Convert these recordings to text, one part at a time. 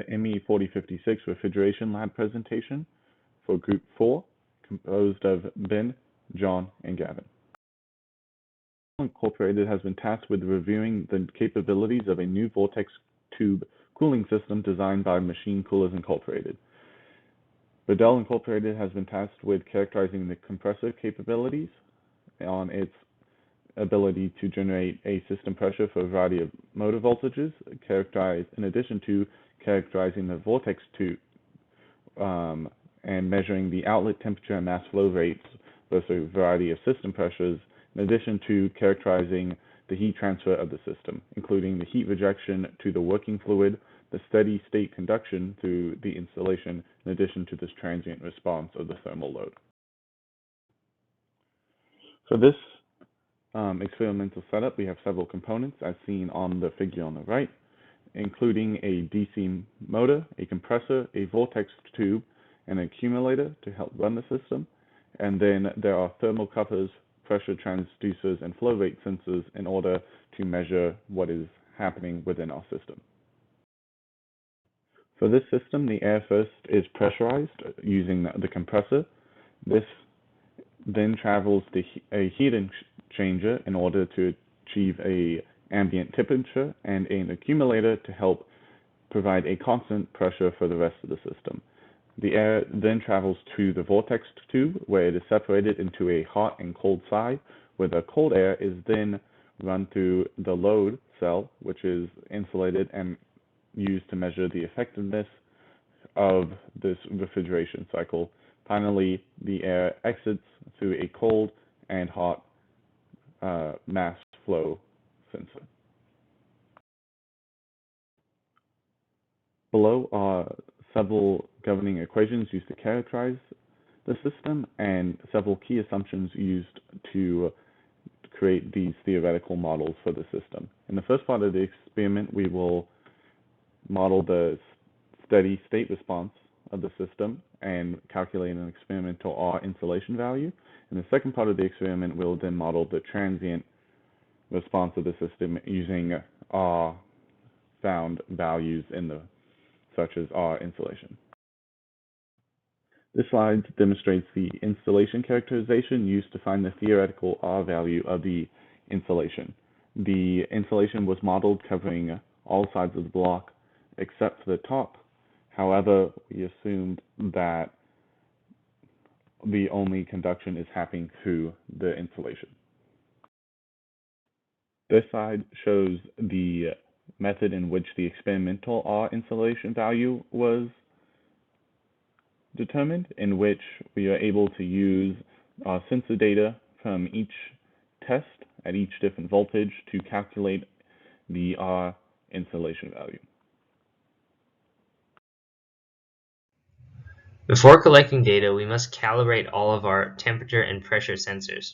the ME4056 Refrigeration Lab presentation for Group 4, composed of Ben, John, and Gavin. Incorporated has been tasked with reviewing the capabilities of a new vortex tube cooling system designed by Machine Coolers Incorporated. Bedell Incorporated has been tasked with characterizing the compressor capabilities on its ability to generate a system pressure for a variety of motor voltages, characterized in addition to characterizing the vortex tube and measuring the outlet temperature and mass flow rates versus a variety of system pressures, in addition to characterizing the heat transfer of the system, including the heat rejection to the working fluid, the steady state conduction through the installation, in addition to this transient response of the thermal load. For this experimental setup, we have several components as seen on the figure on the right, including a DC motor, a compressor, a vortex tube, and an accumulator to help run the system. And then there are thermocouples, pressure transducers, and flow rate sensors in order to measure what is happening within our system. For this system, the air first is pressurized using the compressor. This then travels to a heat exchanger in order to achieve an ambient temperature, and an accumulator to help provide a constant pressure for the rest of the system. The air then travels to the vortex tube, where it is separated into a hot and cold side, where the cold air is then run through the load cell, which is insulated and used to measure the effectiveness of this refrigeration cycle. Finally, the air exits through a cold and hot mass flow sensor. Below are several governing equations used to characterize the system and several key assumptions used to create these theoretical models for the system. In the first part of the experiment, we will model the steady state response of the system and calculate an experimental R insulation value. In the second part of the experiment, we'll then model the transient response of the system using R found values in the such as R insulation. This slide demonstrates the installation characterization used to find the theoretical R value of the insulation. The insulation was modeled covering all sides of the block except for the top. However, we assumed that the only conduction is happening through the insulation. This slide shows the method in which the experimental R insulation value was determined, in which we are able to use sensor data from each test at each different voltage to calculate the R insulation value. Before collecting data, we must calibrate all of our temperature and pressure sensors.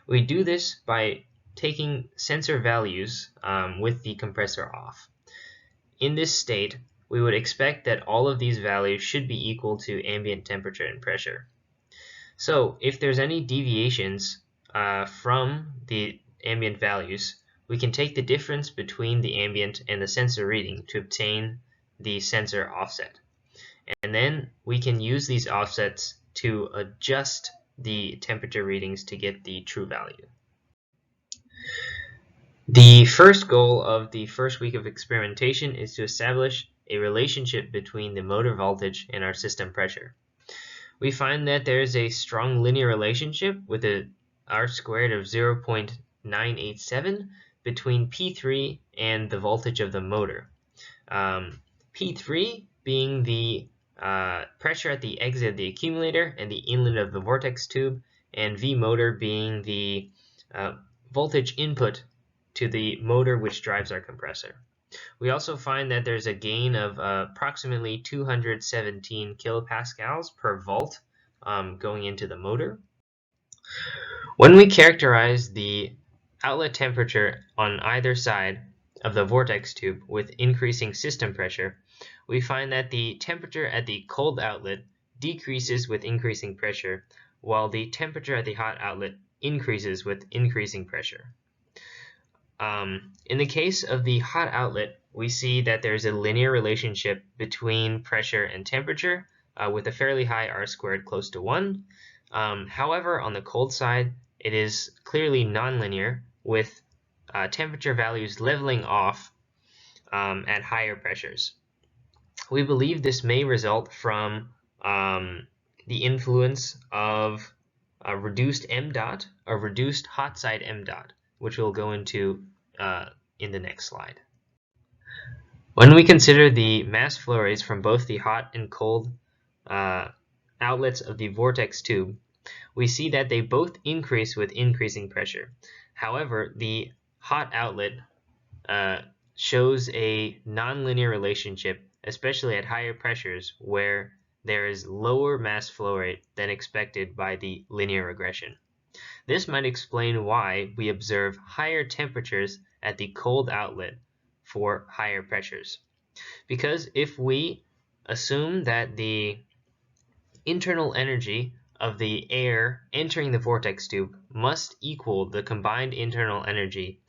We do this by taking sensor values with the compressor off. In this state, we would expect that all of these values should be equal to ambient temperature and pressure. So if there's any deviations from the ambient values, we can take the difference between the ambient and the sensor reading to obtain the sensor offset. And then we can use these offsets to adjust the temperature readings to get the true value. The first goal of the first week of experimentation is to establish a relationship between the motor voltage and our system pressure. We find that there is a strong linear relationship with a R squared of 0.987 between P3 and the voltage of the motor. P3 being the pressure at the exit of the accumulator and the inlet of the vortex tube, and V motor being the voltage input to the motor which drives our compressor. We also find that there's a gain of approximately 217 kilopascals per volt going into the motor. When we characterize the outlet temperature on either side of the vortex tube with increasing system pressure, we find that the temperature at the cold outlet decreases with increasing pressure, while the temperature at the hot outlet increases with increasing pressure. In the case of the hot outlet, we see that there's a linear relationship between pressure and temperature with a fairly high R squared close to 1. However, on the cold side, it is clearly nonlinear with temperature values leveling off at higher pressures. We believe this may result from the influence of a reduced m dot, a reduced hot side m dot, which we'll go into in the next slide. When we consider the mass flow rates from both the hot and cold outlets of the vortex tube, we see that they both increase with increasing pressure. However, the hot outlet shows a nonlinear relationship, especially at higher pressures where there is lower mass flow rate than expected by the linear regression. This might explain why we observe higher temperatures at the cold outlet for higher pressures. Because if we assume that the internal energy of the air entering the vortex tube must equal the combined internal energy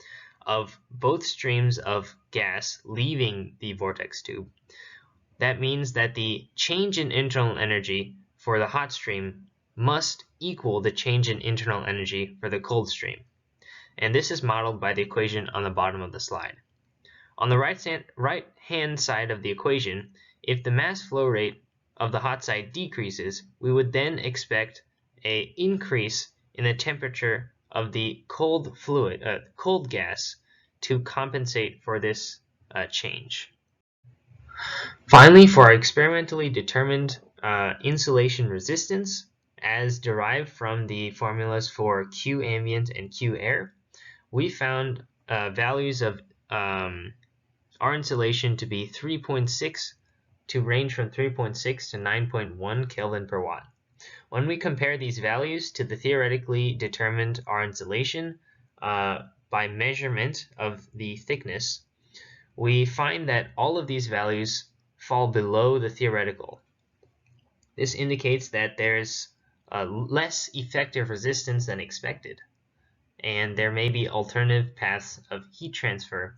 of both streams of gas leaving the vortex tube, that means that the change in internal energy for the hot stream must equal the change in internal energy for the cold stream. And this is modeled by the equation on the bottom of the slide. On the right-hand side of the equation, if the mass flow rate of the hot side decreases, we would then expect an increase in the temperature of the cold gas to compensate for this change. Finally, for our experimentally determined insulation resistance, as derived from the formulas for Q ambient and Q air, we found values of our insulation to be 3.6 to range from 3.6 to 9.1 Kelvin per watt. When we compare these values to the theoretically determined R insulation by measurement of the thickness, we find that all of these values fall below the theoretical. This indicates that there's less effective resistance than expected, and there may be alternative paths of heat transfer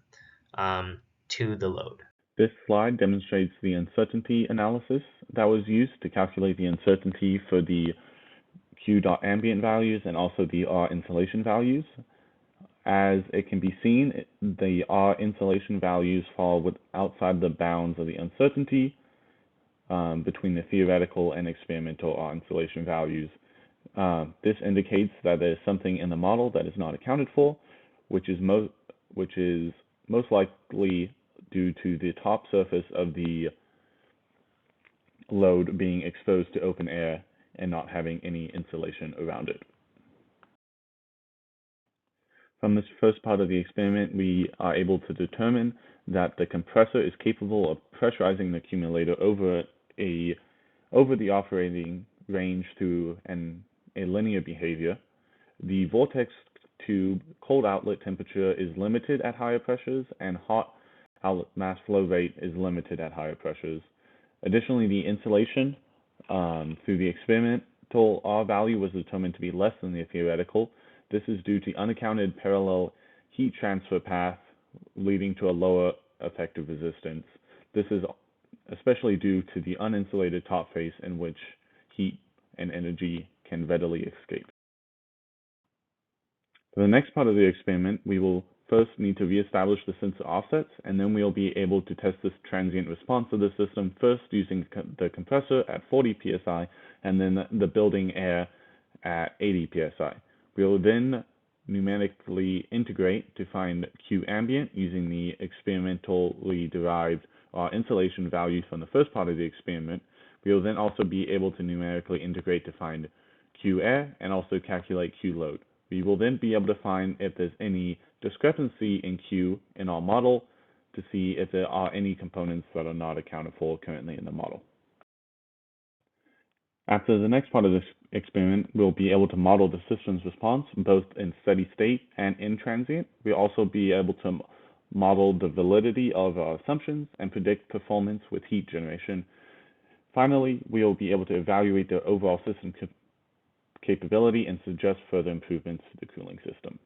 to the load. This slide demonstrates the uncertainty analysis that was used to calculate the uncertainty for the Q dot ambient values and also the R insulation values. As it can be seen, the R insulation values fall outside the bounds of the uncertainty between the theoretical and experimental R insulation values. This indicates that there's something in the model that is not accounted for, which is most likely due to the top surface of the load being exposed to open air and not having any insulation around it. From this first part of the experiment, we are able to determine that the compressor is capable of pressurizing the accumulator over the operating range through a linear behavior. The vortex tube cold outlet temperature is limited at higher pressures, and hot outlet mass flow rate is limited at higher pressures. Additionally, the insulation through the experimental R value was determined to be less than the theoretical. This is due to unaccounted parallel heat transfer path leading to a lower effective resistance. This is especially due to the uninsulated top face in which heat and energy can readily escape. For the next part of the experiment, we will first need to reestablish the sensor offsets, and then we'll be able to test this transient response of the system, first using the compressor at 40 psi and then the building air at 80 psi. We'll then numerically integrate to find Q ambient using the experimentally derived insulation values from the first part of the experiment. We will then also be able to numerically integrate to find Q air and also calculate Q load. We will then be able to find if there's any discrepancy in Q in our model to see if there are any components that are not accounted for currently in the model. After the next part of this experiment, we'll be able to model the system's response both in steady state and in transient. We'll also be able to model the validity of our assumptions and predict performance with heat generation. Finally, we'll be able to evaluate the overall system capability and suggest further improvements to the cooling system.